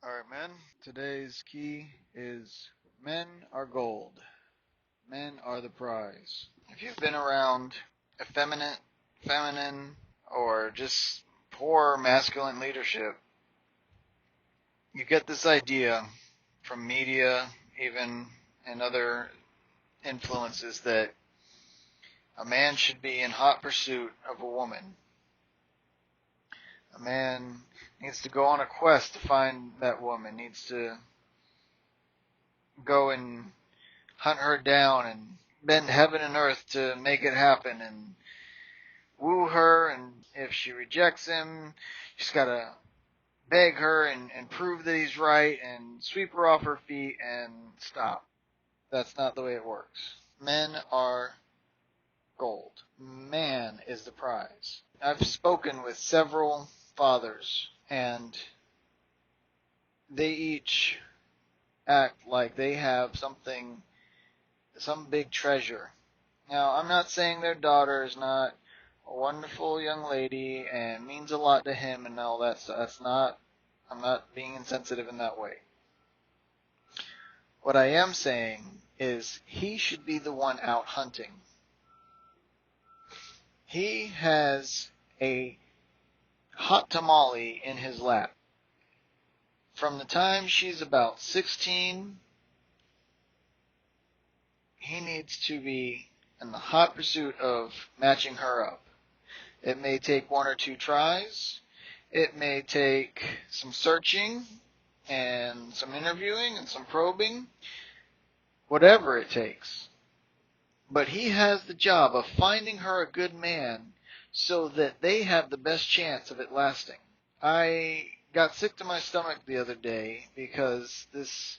Alright, men. Today's key is men are gold. Men are the prize. If you've been around effeminate, feminine, or just poor masculine leadership, you get this idea from media, even, and other influences that a man should be in hot pursuit of a woman. A man needs to go on a quest to find that woman, needs to go and hunt her down and bend heaven and earth to make it happen and woo her, and if she rejects him, he's got to beg her and prove that he's right and sweep her off her feet and stop. That's not the way it works. Men are gold. Man is the prize. I've spoken with several fathers, and they each act like they have something, some big treasure. Now, I'm not saying their daughter is not a wonderful young lady and means a lot to him and all that stuff. I'm not being insensitive in that way. What I am saying is he should be the one out hunting. He has a hot tamale in his lap. From the time she's about 16, he needs to be in the hot pursuit of matching her up. It may take one or two tries. It may take some searching and some interviewing and some probing. Whatever it takes. But he has the job of finding her a good man so that they have the best chance of it lasting. I got sick to my stomach the other day because this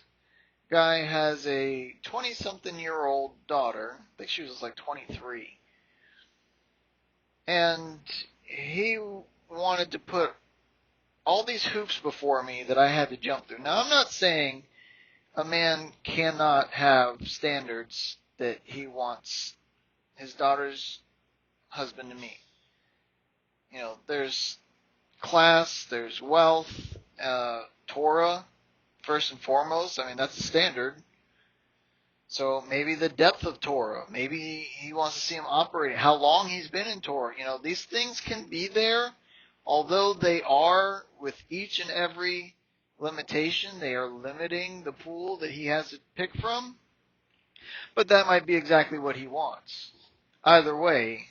guy has a 20-something-year-old daughter. I think she was like 23. And he wanted to put all these hoops before me that I had to jump through. Now, I'm not saying a man cannot have standards that he wants his daughter's husband to meet. You know, there's class, there's wealth, Torah, first and foremost. I mean, that's the standard. So maybe the depth of Torah. Maybe he wants to see him operating. How long he's been in Torah. You know, these things can be there, although they are, with each and every limitation, they are limiting the pool that he has to pick from. But that might be exactly what he wants. Either way,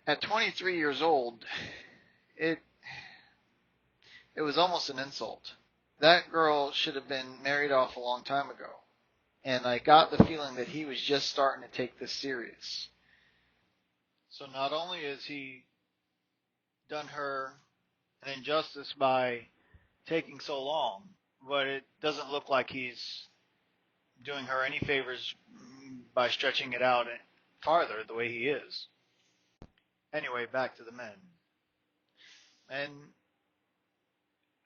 at 23 years old, it was almost an insult. That girl should have been married off a long time ago. And I got the feeling that he was just starting to take this serious. So not only has he done her an injustice by taking so long, but it doesn't look like he's doing her any favors by stretching it out farther the way he is. Anyway, back to the men. Men,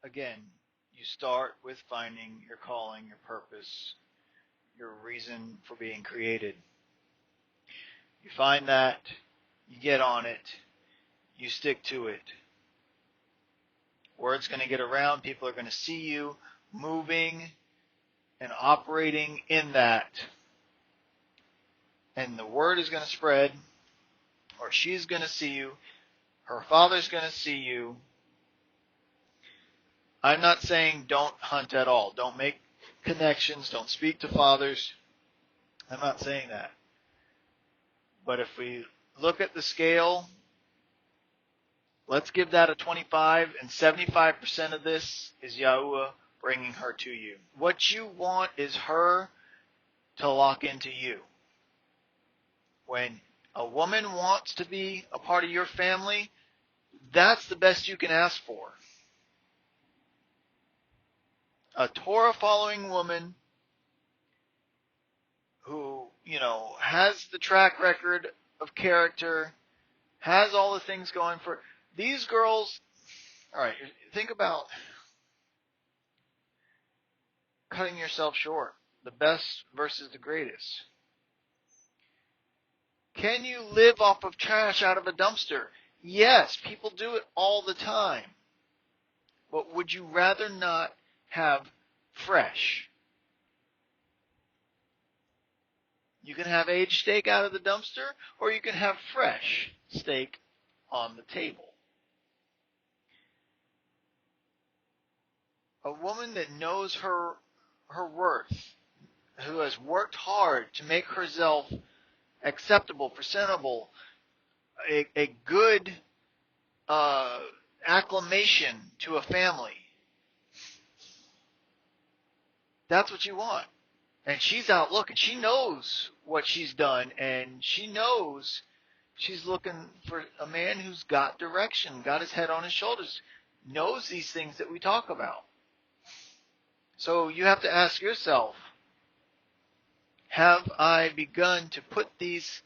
again, you start with finding your calling, your purpose, your reason for being created. You find that, you get on it, you stick to it. Word's going to get around, people are going to see you moving and operating in that. And the word is going to spread, or she's going to see you, her father's going to see you. I'm not saying don't hunt at all. Don't make connections. Don't speak to fathers. I'm not saying that. But if we look at the scale, let's give that a 25, and 75% of this is Yahuwah bringing her to you. What you want is her to lock into you. When a woman wants to be a part of your family, that's the best you can ask for. A Torah-following woman who, has the track record of character, has all the things going for these girls. All right, think about cutting yourself short. The best versus the greatest. Can you live off of trash out of a dumpster? Yes, people do it all the time. But would you rather not have fresh. You can have aged steak out of the dumpster, or you can have fresh steak on the table. A woman that knows her worth, who has worked hard to make herself acceptable, presentable, a good acclamation to a family. That's what you want. And she's out looking. She knows what she's done, and she knows she's looking for a man who's got direction, got his head on his shoulders, knows these things that we talk about. So you have to ask yourself, have I begun to put these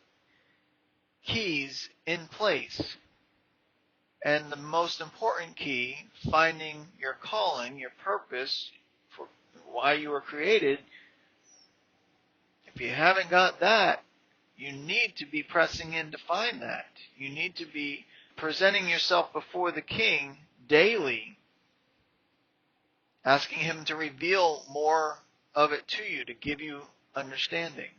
keys in place? And the most important key, finding your calling, your purpose, for why you were created. If you haven't got that, you need to be pressing in to find that. You need to be presenting yourself before the King daily, asking him to reveal more of it to you, to give you understanding.